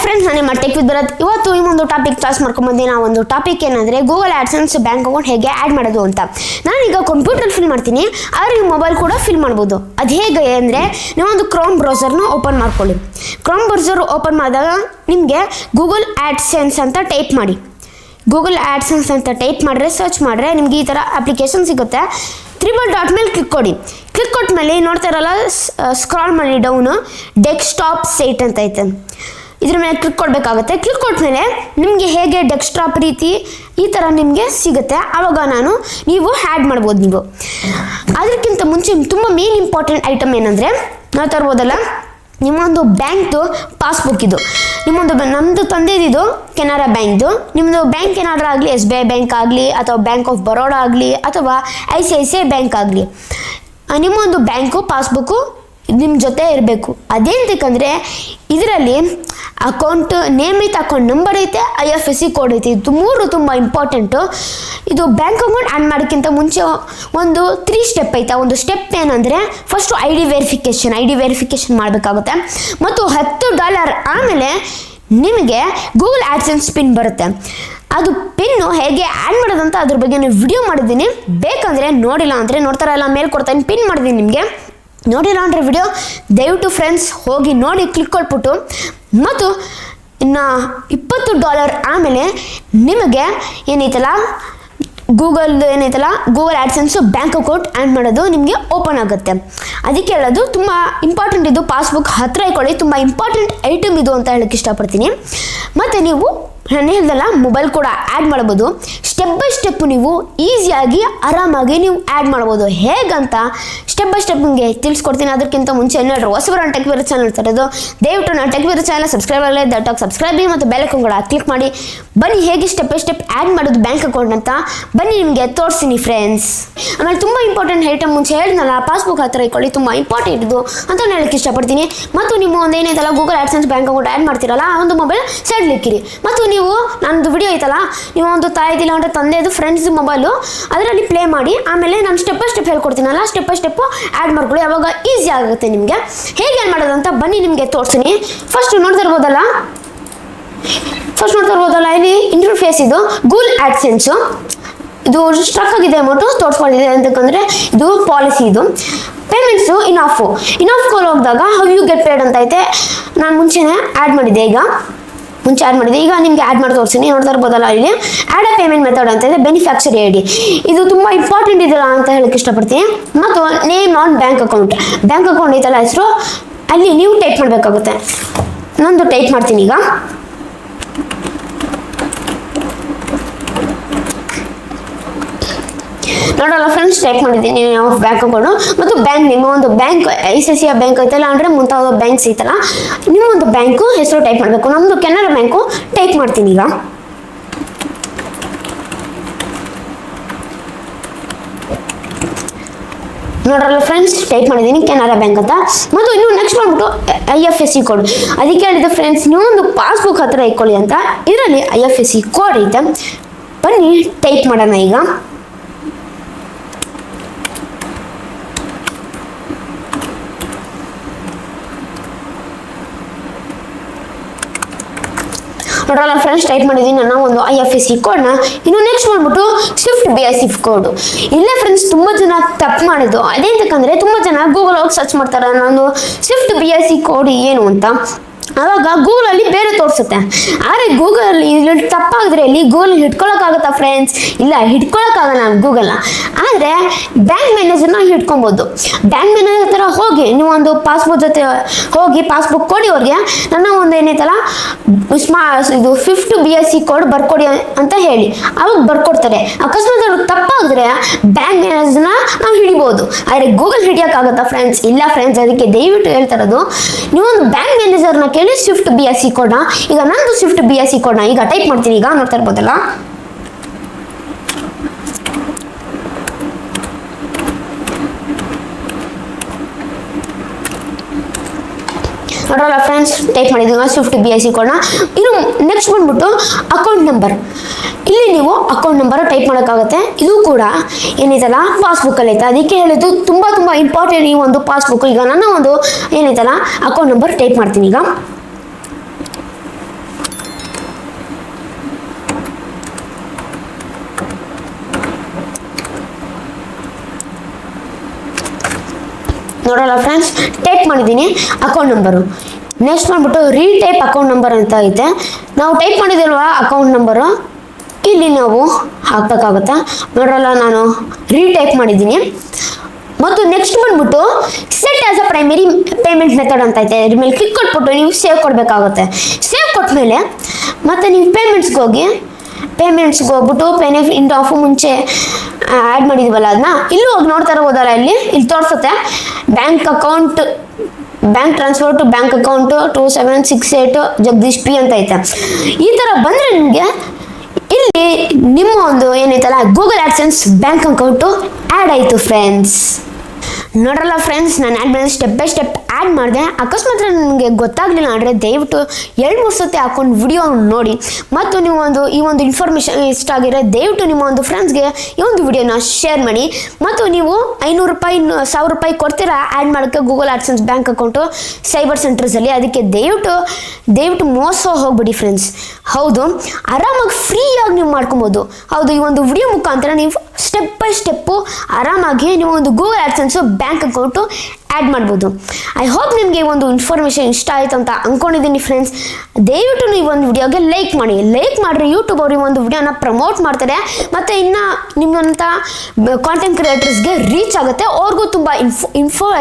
Friends, ನಾನು ನಿಮ್ಮ tech with Bharat. ಇವತ್ತು ಈ ಒಂದು ಟಾಪಿಕ್ ಕ್ಲಾಸ್ ಮಾಡ್ಕೊಂಡ್ಬಂದೆ. ನಾವು ಒಂದು ಟಾಪಿಕ್ ಏನಂದರೆ ಗೂಗಲ್ ಆಡ್ಸೆನ್ಸ್ ಬ್ಯಾಂಕ್ ಅಕೌಂಟ್ ಹೇಗೆ ಆ್ಯಡ್ ಮಾಡೋದು ಅಂತ. ನಾನೀಗ ಕಂಪ್ಯೂಟರ್ ಫಿಲ್ ಮಾಡ್ತೀನಿ, ಆದರೆ ಈ ಮೊಬೈಲ್ ಕೂಡ ಫಿಲ್ ಮಾಡ್ಬೋದು. ಅದು ಹೇಗೆ ಅಂದರೆ, ನೀವೊಂದು ಕ್ರೋಮ್ ಬ್ರೌಸರ್ನ ಓಪನ್ ಮಾಡ್ಕೊಳ್ಳಿ. ಕ್ರೋಮ್ ಬ್ರೌಸರ್ ಓಪನ್ ಮಾಡಿದಾಗ ನಿಮಗೆ ಗೂಗಲ್ ಆಡ್ಸೆನ್ಸ್ ಅಂತ ಟೈಪ್ ಮಾಡಿ. ಗೂಗಲ್ ಆಡ್ಸೆನ್ಸ್ ಅಂತ ಟೈಪ್ ಮಾಡಿದ್ರೆ, ಸರ್ಚ್ ಮಾಡಿದ್ರೆ ನಿಮಗೆ ಈ ಥರ ಅಪ್ಲಿಕೇಶನ್ ಸಿಗುತ್ತೆ. ತ್ರಿಬಲ್ ಡಾಟ್ ಮೇಲೆ ಕ್ಲಿಕ್ ಕೊಡಿ. ಕ್ಲಿಕ್ ಕೊಟ್ಟ ಮೇಲೆ ನೋಡ್ತಾ ಇರಲ್ಲ, ಸ್ಕ್ರಾಲ್ ಮಾಡಿ ಡೌನು, ಡೆಸ್ಕ್ಟಾಪ್ ಸೈಟ್ ಅಂತ ಐತೆ. ಇದ್ರ ಮೇಲೆ ಕ್ಲಿಕ್ ಕೊಡಬೇಕಾಗುತ್ತೆ. ಕ್ಲಿಕ್ ಕೊಟ್ಮೇಲೆ ನಿಮಗೆ ಹೇಗೆ ಡೆಸ್ಕ್ಟಾಪ್ ರೀತಿ ಈ ಥರ ನಿಮಗೆ ಸಿಗುತ್ತೆ. ಆವಾಗ ನೀವು ಆ್ಯಡ್ ಮಾಡ್ಬೋದು. ನೀವು ಅದಕ್ಕಿಂತ ಮುಂಚೆ ತುಂಬ ಮೇನ್ ಇಂಪಾರ್ಟೆಂಟ್ ಐಟಮ್ ಏನಂದರೆ, ನಾವು ತರ್ಬೋದಲ್ಲ ನಿಮ್ಮೊಂದು ಬ್ಯಾಂಕ್ದು ಪಾಸ್ಬುಕ್. ಇದು ನಮ್ಮದು ತಂದೆದಿದು ಕೆನರಾ ಬ್ಯಾಂಕ್ದು. ನಿಮ್ಮದು ಬ್ಯಾಂಕ್ ಏನಾದರೂ ಆಗಲಿ, SBI ಬ್ಯಾಂಕ್ ಆಗಲಿ ಅಥವಾ ಬ್ಯಾಂಕ್ ಆಫ್ ಬರೋಡಾ ಆಗಲಿ ಅಥವಾ ICICI ಬ್ಯಾಂಕ್ ಆಗಲಿ, ನಿಮ್ಮೊಂದು ಬ್ಯಾಂಕು ಪಾಸ್ಬುಕ್ಕು ನಿಮ್ಮ ಜೊತೆ ಇರಬೇಕು. ಅದೇಂತಕ್ಕಂದರೆ ಇದರಲ್ಲಿ ಅಕೌಂಟ್ ನೇಮ್ ಐತೆ, ಅಕೌಂಟ್ ನಂಬರ್ ಐತೆ, IFSC ಕೋಡ್ ಐತೆ. ಇದು ಮೂರು ತುಂಬ ಇಂಪಾರ್ಟೆಂಟು. ಇದು ಬ್ಯಾಂಕ್ ಅಕೌಂಟ್ ಆ್ಯಡ್ ಮಾಡೋಕ್ಕಿಂತ ಮುಂಚೆ ಒಂದು 3 ಸ್ಟೆಪ್ ಐತೆ. ಒಂದು ಸ್ಟೆಪ್ ಏನಂದರೆ, ಫಸ್ಟು ID ವೆರಿಫಿಕೇಷನ್ ಮಾಡಬೇಕಾಗುತ್ತೆ. ಮತ್ತು $10 ಆಮೇಲೆ ನಿಮಗೆ ಗೂಗಲ್ ಆಡ್ಸೆನ್ಸ್ ಪಿನ್ ಬರುತ್ತೆ. ಅದು ಪಿನ್ನು ಹೇಗೆ ಆ್ಯಡ್ ಮಾಡೋದಂತ ಅದ್ರ ಬಗ್ಗೆ ನಾನು ವಿಡಿಯೋ ಮಾಡಿದ್ದೀನಿ. ಬೇಕಂದರೆ ನೋಡಿಲ್ಲ ಅಂದರೆ ನೋಡ್ತಾರಲ್ಲ ಮೇಲೆ ಕೊಡ್ತಾನೆ, ಪಿನ್ ಮಾಡಿದ್ದೀನಿ. ನಿಮಗೆ ನೋಡಿಲ್ಲ ಅಂದರೆ ವಿಡಿಯೋ ದಯವಿಟ್ಟು ಫ್ರೆಂಡ್ಸ್ ಹೋಗಿ ನೋಡಿ, ಕ್ಲಿಕ್ ಕೊಟ್ಬಿಟ್ಟು. ಮತ್ತು ಇನ್ನು $20 ಆಮೇಲೆ ನಿಮಗೆ ಏನೈತಲ್ಲ ಗೂಗಲ್ ಆಡ್ಸೆನ್ಸು ಬ್ಯಾಂಕ್ ಅಕೌಂಟ್ ಆ್ಯಡ್ ಮಾಡೋದು ನಿಮಗೆ ಓಪನ್ ಆಗುತ್ತೆ. ಅದಕ್ಕೆ ಹೇಳೋದು ತುಂಬ ಇಂಪಾರ್ಟೆಂಟ್. ಇದು ಪಾಸ್ಬುಕ್ ಹತ್ತಿರ ಇಟ್ಕೊಳ್ಳಿ, ತುಂಬ ಇಂಪಾರ್ಟೆಂಟ್ ಐಟಮ್ ಇದು ಅಂತ ಹೇಳೋಕ್ಕೆ ಇಷ್ಟಪಡ್ತೀನಿ. ಮತ್ತು ನೀವು ನಾನು ಹೇಳ್ದಲ್ಲ, ಮೊಬೈಲ್ ಕೂಡ ಆ್ಯಡ್ ಮಾಡ್ಬೋದು. ಸ್ಟೆಪ್ ಬೈ ಸ್ಟೆಪ್ ನೀವು ಈಸಿಯಾಗಿ ಆರಾಮಾಗಿ ನೀವು ಆ್ಯಡ್ ಮಾಡ್ಬೋದು. ಹೇಗಂತ ಸ್ಟೆಪ್ ಬೈ ಸ್ಟೆಪ್ ನಿಮಗೆ ತಿಳಿಸ್ಕೊಡ್ತೀನಿ. ಅದಕ್ಕಿಂತ ಮುಂಚೆ ಏನಾದರೂ ಹೊಸಬರ ಟೆಕ್ ವಿತ್ ಚಾನಲ್ ತರೋದು, ದಯವಿಟ್ಟು ನಾನು ಟೆಕ್ ವಿತ್ ಚಾನಲ್ ಸಬ್ಸ್ಕ್ರೈಬ್ ಆಗಲಿ, ದಯವಿಟ್ಟು ಸಬ್ಸ್ಕ್ರೈಬ್ ಮತ್ತು ಬೆಲ್ ಐಕಾನ್ ಕೂಡ ಕ್ಲಿಕ್ ಮಾಡಿ. ಬನ್ನಿ ಹೇಗೆ ಸ್ಟೆಪ್ ಬೈ ಸ್ಟೆಪ್ ಆ್ಯಡ್ ಮಾಡೋದು ಬ್ಯಾಂಕ್ ಅಕೌಂಟ್ ಅಂತ ಬನ್ನಿ ನಿಮಗೆ ತೋರಿಸ್ತೀನಿ ಫ್ರೆಂಡ್ಸ್. ಆಮೇಲೆ ತುಂಬ ಇಂಪಾರ್ಟೆಂಟ್ ಐಟಮ್ ಮುಂಚೆ ಹೇಳಿದ್ನಲ್ಲ, ಪಾಸ್ಬುಕ್ ಹತ್ತಿರ ಇಟ್ಕೊಳ್ಳಿ, ತುಂಬ ಇಂಪಾರ್ಟೆಂಟ್ ಇದು ಅಂತ ಹೇಳೋಕ್ಕೆ ಇಷ್ಟಪಡ್ತೀನಿ. ಮತ್ತು ನಿಮ್ಮ ಒಂದು ಏನೈತಲ್ಲ Google AdSense bank account add ಮಾಡ್ತಿರಲ್ಲ, ಆ ಒಂದು ಮೊಬೈಲ್ ಸೈಡ್ಲಿ ಇಕ್ಕಿರಿ. ಮತ್ತು ನೀವು ನನ್ನದು ವಿಡಿಯೋ ಐತಲ್ಲ, ನೀವು ಒಂದು ತಾಯಿದಿಲ್ಲ ಅಂದರೆ ತಂದೆದು ಫ್ರೆಂಡ್ಸ್ ಮೊಬೈಲು ಅದರಲ್ಲಿ ಪ್ಲೇ ಮಾಡಿ. ಆಮೇಲೆ ನಾನು ಸ್ಟೆಪ್ ಬೈ ಸ್ಟೆಪ್ ಹೇಳ್ಕೊಡ್ತೀನಲ್ಲ, ಸ್ಟೆಪ್ ಬೈ ಸ್ಟೆಪ್ಪು ಆ್ಯಡ್ ಮಾಡ್ಕೊಳ್ಳಿ. ಅವಾಗ ಈಸಿ ಆಗುತ್ತೆ ನಿಮಗೆ. ಹೇಗೆ ಆ್ಯಡ್ ಮಾಡೋದಂತ ಬನ್ನಿ ನಿಮಗೆ ತೋರಿಸ್ತೀನಿ. ಫಸ್ಟ್ ನೋಡ್ತಿರ್ಬೋದಲ್ಲ ಇಲ್ಲಿ ಇಂಟರ್ಫೇಸ್ ಇದು ಗೂಗಲ್ ಆಡ್ಸೆನ್ಸು. ಇದು ಸ್ಟ್ರಕ್ ಆಗಿದೆ ಅಮೌಂಟು ತೋರಿಸ್ಕೊಂಡಿದೆ ಅಂತಂದರೆ ಇದು ಪಾಲಿಸಿ. ಇದು ಪೇಮೆಂಟ್ಸು ಇನ್ ಆಫ್ ಕಾಲ್ ಹೋಗಿದಾಗ ಹೌ ಯು ಗೆಟ್ ಪೇಡ್ ಅಂತ ಐತೆ. ನಾನು ಮುಂಚೆನೇ ಆ್ಯಡ್ ಮಾಡಿದ್ದೆ, ಈಗ ನಿಮಗೆ ಆ್ಯಡ್ ಮಾಡಿ ತೋರಿಸ್ತೀನಿ. ನೋಡ್ತಾ ಇರ್ಬೋದಲ್ಲ, ಇಲ್ಲಿ ಆ್ಯಡ್ ಅ ಪೇಮೆಂಟ್ ಮೆಥಡ್ ಅಂತ ಇದೆ, ಬೆನಿಫಿಷರಿ ID. ಇದು ತುಂಬ ಇಂಪಾರ್ಟೆಂಟ್ ಇದೆಯಲ್ಲ ಅಂತ ಹೇಳಕ್ಕೆ ಇಷ್ಟಪಡ್ತೀನಿ. ಮತ್ತು ನೇಮ್ ಆನ್ ಬ್ಯಾಂಕ್ ಅಕೌಂಟ್ ಐತಲ್ಲ ಹೆಸರು, ಅಲ್ಲಿ ನೀವು ಟೈಪ್ ಮಾಡಬೇಕಾಗುತ್ತೆ. ನಂದು ಟೈಪ್ ಮಾಡ್ತೀನಿ ಈಗ. ನೋಡಲ್ಲ ಫ್ರೆಂಡ್ಸ್, ಟೈಪ್ ಮಾಡಿದ್ದೀನಿ ಬ್ಯಾಂಕ್ ಅಕೌಂಟು ಮತ್ತು ಬ್ಯಾಂಕ್. ನಿಮ್ಮ ಒಂದು ಬ್ಯಾಂಕ್ ICICI ಬ್ಯಾಂಕ್ ಐತಲ್ಲ ಅಂದರೆ ಮುಂತಾದ ಬ್ಯಾಂಕ್ಸ್ ಐತಲ್ಲ, ನಿಮ್ಮ ಒಂದು ಬ್ಯಾಂಕು ಹೆಸರು ಟೈಪ್ ಮಾಡಬೇಕು. ನಮ್ಮದು ಕೆನರಾ ಬ್ಯಾಂಕು ಟೈಪ್ ಮಾಡ್ತೀನಿ ಈಗ. ನೋಡ್ರಲ್ಲ ಫ್ರೆಂಡ್ಸ್, ಟೈಪ್ ಮಾಡಿದ್ದೀನಿ ಕೆನರಾ ಬ್ಯಾಂಕ್ ಅಂತ. ಮತ್ತು ಇನ್ನು ನೆಕ್ಸ್ಟ್ ಬಂದ್ಬಿಟ್ಟು IFSC ಕೋಡ್. ಅದಕ್ಕೆ ಹೇಳಿದೆ ಫ್ರೆಂಡ್ಸ್, ನೀವೊಂದು ಪಾಸ್ಬುಕ್ ಹತ್ತಿರ ಇಟ್ಕೊಳ್ಳಿ ಅಂತ. ಇದರಲ್ಲಿ IFSC ಕೋಡ್ ಐತೆ. ಬನ್ನಿ ಟೈಪ್ ಮಾಡೋಣ ಈಗ. ನೋಡಲ್ಲ ಫ್ರೆಂಡ್ಸ್, ಟೈಪ್ ಮಾಡಿದ್ದೀನಿ ನಾನು ಒಂದು IFSC ಕೋಡ್ನ. ಇನ್ನು ನೆಕ್ಸ್ಟ್ ಬಂದ್ಬಿಟ್ಟು ಸ್ವಿಫ್ಟ್ BSC ಕೋಡು. ಇಲ್ಲೇ ಫ್ರೆಂಡ್ಸ್ ತುಂಬ ಜನ ತಪ್ಪು ಮಾಡೋದು ಅದೇಂತಕ್ಕಂದರೆ, ತುಂಬ ಜನ ಗೂಗಲ್ ಹೋಗಿ ಸರ್ಚ್ ಮಾಡ್ತಾರೆ ನಾನು ಸ್ವಿಫ್ಟ್ BSC ಕೋಡ್ ಏನು ಅಂತ. ಆವಾಗ ಗೂಗಲಲ್ಲಿ ಬೇರೆ ತೋರಿಸುತ್ತೆ. ಆದರೆ ಗೂಗಲಲ್ಲಿ ತಪ್ಪಾಗಿದ್ರೆ ಇಲ್ಲಿ ಗೂಗಲ್ ಹಿಡ್ಕೊಳಕ್ಕಾಗುತ್ತಾ ಫ್ರೆಂಡ್ಸ್? ಇಲ್ಲ, ಹಿಡ್ಕೊಳಕ್ಕಾಗಲ್ಲ ಗೂಗಲ್ನ. ಆದರೆ ಬ್ಯಾಂಕ್ ಮ್ಯಾನೇಜರ್ನ ಹಿಡ್ಕೊಬೋದು. ಬ್ಯಾಂಕ್ ಮ್ಯಾನೇಜರ್ ಹತ್ರ ಹೋಗಿ ನೀವು ಒಂದು ಪಾಸ್ಬುಕ್ ಜೊತೆ ಹೋಗಿ ಪಾಸ್ಬುಕ್ ಕೊಡಿ ಅವ್ರಿಗೆ, ನನ್ನ ಒಂದು ಏನೈತಲ್ಲ ಇದು ಸ್ವಿಫ್ಟ್ BSC ಕೋಡ್ ಬರ್ಕೊಡಿ ಅಂತ ಹೇಳಿ, ಅವಾಗ ಬರ್ಕೊಡ್ತಾರೆ. ಅಕಸ್ಮಾತ್ ಅವ್ರಿಗೆ ತಪ್ಪಾಗಿದ್ರೆ ಬ್ಯಾಂಕ್ ಮ್ಯಾನೇಜರ್ನ ನಾವು ಹಿಡಿಬೋದು. ಆದರೆ ಗೂಗಲ್ ಹಿಡಿಯೋಕ್ಕಾಗುತ್ತಾ ಫ್ರೆಂಡ್ಸ್? ಇಲ್ಲ ಫ್ರೆಂಡ್ಸ್. ಅದಕ್ಕೆ ದಯವಿಟ್ಟು ಹೇಳ್ತಾ ಇರೋದು, ನೀವೊಂದು ಬ್ಯಾಂಕ್ ಮ್ಯಾನೇಜರ್ನ ಕೇಳಿ ಸ್ವಿಫ್ಟ್ BSC ಕೋಡ್ನ. ಈಗ ನಂದು ಸ್ವಿಫ್ಟ್ BSC ಕೋಡ್ನ ಈಗ ಟೈಪ್ ಮಾಡ್ತೀನಿ. ಈಗ ನೋಡ್ತಾ ಇರ್ಬೋದಲ್ಲ, ನೋಡೋಲ್ಲ ಫ್ರೆಂಡ್ಸ್, ಟೈಪ್ ಮಾಡಿದ್ದೀವಿ ಸ್ವಿಫ್ಟ್ BSC ಕೋಡ್ನ. ಇನ್ನು ನೆಕ್ಸ್ಟ್ ಬಂದ್ಬಿಟ್ಟು ಅಕೌಂಟ್ ನಂಬರ್. ಇಲ್ಲಿ ನೀವು ಅಕೌಂಟ್ ನಂಬರ್ ಟೈಪ್ ಮಾಡೋಕ್ಕಾಗುತ್ತೆ. ಇದು ಕೂಡ ಏನೈತಲ್ಲ ಪಾಸ್ಬುಕ್ಕಲ್ಲಿ ಐತೆ. ಅದಕ್ಕೆ ಹೇಳಿದ್ದು ತುಂಬ ಇಂಪಾರ್ಟೆಂಟ್ ಈ ಒಂದು ಪಾಸ್ಬುಕ್. ಈಗ ನನ್ನ ಒಂದು ಏನೈತಲ್ಲ ಅಕೌಂಟ್ ನಂಬರ್ ಟೈಪ್ ಮಾಡ್ತೀನಿ ಈಗ. ನೋಡೋಲ್ಲ ಫ್ರೆಂಡ್ಸ್, ಟೈಪ್ ಮಾಡಿದ್ದೀನಿ ಅಕೌಂಟ್ ನಂಬರು. ನೆಕ್ಸ್ಟ್ ಬಂದ್ಬಿಟ್ಟು ರೀಟೈಪ್ ಅಕೌಂಟ್ ನಂಬರ್ ಅಂತ ಐತೆ. ನಾವು ಟೈಪ್ ಮಾಡಿದಿಲ್ವ ಅಕೌಂಟ್ ನಂಬರು, ಇಲ್ಲಿ ನಾವು ಹಾಕಬೇಕಾಗುತ್ತೆ. ನೋಡೋಲ್ಲ, ನಾನು ರೀಟೈಪ್ ಮಾಡಿದ್ದೀನಿ. ಮತ್ತು ನೆಕ್ಸ್ಟ್ ಬಂದ್ಬಿಟ್ಟು set as a primary payment method ಅಂತ ಐತೆ. ಇದ್ರ ಮೇಲೆ ಕ್ಲಿಕ್ ಕೊಟ್ಬಿಟ್ಟು ನೀವು ಸೇವ್ ಕೊಡಬೇಕಾಗುತ್ತೆ. ಸೇವ್ ಕೊಟ್ಮೇಲೆ ಮತ್ತೆ ನೀವು ಪೇಮೆಂಟ್ಸ್ಗೆ ಹೋಗ್ಬಿಟ್ಟು ಪೇಮೆಂಟ್ ಆಫ್ ಮುಂಚೆ ಆ್ಯಡ್ ಮಾಡಿದೀವಲ್ಲ ಅದನ್ನ ಇಲ್ಲೂ ಹೋಗಿ ನೋಡ್ತಾ ಇರ್ಬೋದಲ್ಲ, ಇಲ್ಲಿ ತೋರಿಸುತ್ತೆ bank transfer to bank account 2768 Jagadish P ಅಂತ ಐತೆ. ಈ ಥರ ಬಂದರೆ ನಿಮಗೆ ಇಲ್ಲಿ ನಿಮ್ಮ ಒಂದು ಏನೈತಲ್ಲ Google AdSense bank account add ಆಯಿತು ಫ್ರೆಂಡ್ಸ್. ನೋಡ್ರಲ್ಲ ಫ್ರೆಂಡ್ಸ್, ನಾನು ಆ್ಯಡ್ ಮಾಡಿದ್ರೆ ಸ್ಟೆಪ್ ಬೈ ಸ್ಟೆಪ್ ಆ್ಯಡ್ ಮಾಡಿದೆ. ಅಕಸ್ಮಾತ್ ನನಗೆ ಗೊತ್ತಾಗಲಿಲ್ಲ ಅಂದರೆ ದಯವಿಟ್ಟು 2-3 ಸತಿ ಹಾಕೊಂಡು ವಿಡಿಯೋ ನೋಡಿ. ಮತ್ತು ನೀವು ಈ ಒಂದು ಇನ್ಫಾರ್ಮೇಷನ್ ಇಷ್ಟ ಆಗಿರೋ ದಯವಿಟ್ಟು ನಿಮ್ಮ ಒಂದು ಫ್ರೆಂಡ್ಸ್ಗೆ ಈ ಒಂದು ವಿಡಿಯೋನ ಶೇರ್ ಮಾಡಿ. ಮತ್ತು ನೀವು 500 ರೂಪಾಯಿ 1000 ರೂಪಾಯಿ ಕೊಡ್ತೀರಾ ಆ್ಯಡ್ ಮಾಡೋಕ್ಕೆ Google AdSense bank account cyber ಸೆಂಟರ್ಸಲ್ಲಿ. ಅದಕ್ಕೆ ದಯವಿಟ್ಟು ಮೋಸ ಹೋಗ್ಬಿಡಿ ಫ್ರೆಂಡ್ಸ್. ಹೌದು, ಆರಾಮಾಗಿ ಫ್ರೀಯಾಗಿ ನೀವು ಮಾಡ್ಕೊಬೋದು. ಹೌದು, ಈ ಒಂದು ವಿಡಿಯೋ ಮುಖಾಂತರ ನೀವು ಸ್ಟೆಪ್ ಬೈ ಸ್ಟೆಪ್ಪು ಆರಾಮಾಗಿ ನೀವು ಒಂದು ಗೂಗಲ್ ಆಡ್ಸೆನ್ಸು ಬ್ಯಾಂಕ್ ಅಕೌಂಟು ಆ್ಯಡ್ ಮಾಡ್ಬೋದು. ಐ ಹೋಪ್ ನಿಮಗೆ ಈ ಒಂದು ಇನ್ಫಾರ್ಮೇಷನ್ ಇಷ್ಟ ಆಯಿತು ಅಂತ ಅಂದ್ಕೊಂಡಿದ್ದೀನಿ ಫ್ರೆಂಡ್ಸ್. ದಯವಿಟ್ಟು ನೀವು ಒಂದು ವಿಡಿಯೋಗೆ ಲೈಕ್ ಮಾಡಿರಿ. ಯೂಟ್ಯೂಬ್ ಅವರು ಈ ಒಂದು ವಿಡಿಯೋನ ಪ್ರಮೋಟ್ ಮಾಡ್ತಾರೆ ಮತ್ತು ಇನ್ನು ನಿಮ್ಮಂಥ ಕಾಂಟೆಂಟ್ ಕ್ರಿಯೇಟರ್ಸ್ಗೆ ರೀಚ್ ಆಗುತ್ತೆ. ಅವ್ರಿಗೂ ತುಂಬ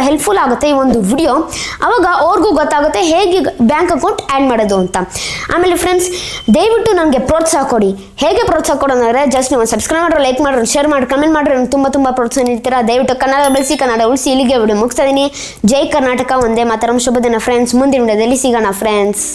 ಹೆಲ್ಪ್ಫುಲ್ ಆಗುತ್ತೆ ಈ ಒಂದು ವಿಡಿಯೋ. ಆವಾಗ ಅವ್ರಿಗೂ ಗೊತ್ತಾಗುತ್ತೆ ಹೇಗೆ ಬ್ಯಾಂಕ್ ಅಕೌಂಟ್ ಆ್ಯಡ್ ಮಾಡೋದು ಅಂತ. ಆಮೇಲೆ ಫ್ರೆಂಡ್ಸ್, ದಯವಿಟ್ಟು ನನಗೆ ಪ್ರೋತ್ಸಾಹ ಕೊಡಿ. ಹೇಗೆ ಪ್ರೋತ್ಸಾಹ ಕೊಡೋದಂದರೆ ಜಸ್ಟ್ ನೀವು ಸಬ್ಸ್ಕ್ರೈಬ್ ಮಾಡಿರಿ, ಲೈಕ್ ಮಾಡಿರಿ, ಶೇರ್ ಮಾಡಿ, ಕಮೆಂಟ್ ಮಾಡಿರಿ. ತುಂಬ ಪ್ರೋತ್ಸಾಹ ನೀಡ್ತೀರಾ. ದಯವಿಟ್ಟು ಕನ್ನಡ ಬೆಳೆಸಿ, ಕನ್ನಡ ಉಳಿಸಿ. ಇಲ್ಲಿಗೆ ವಿಡಿಯೋ ಮುಗಿಸ್ತಾ ಇದ್ದೀನಿ. ಜೈ ಕರ್ನಾಟಕ, ಒಂದೇ ಮಾತರಂ. ಶುಭ ದಿನ ಫ್ರೆಂಡ್ಸ್. ಮುಂದಿನ ವಿಡಿಯೋದಲ್ಲಿ ಸಿಗೋಣ ಫ್ರೆಂಡ್ಸ್.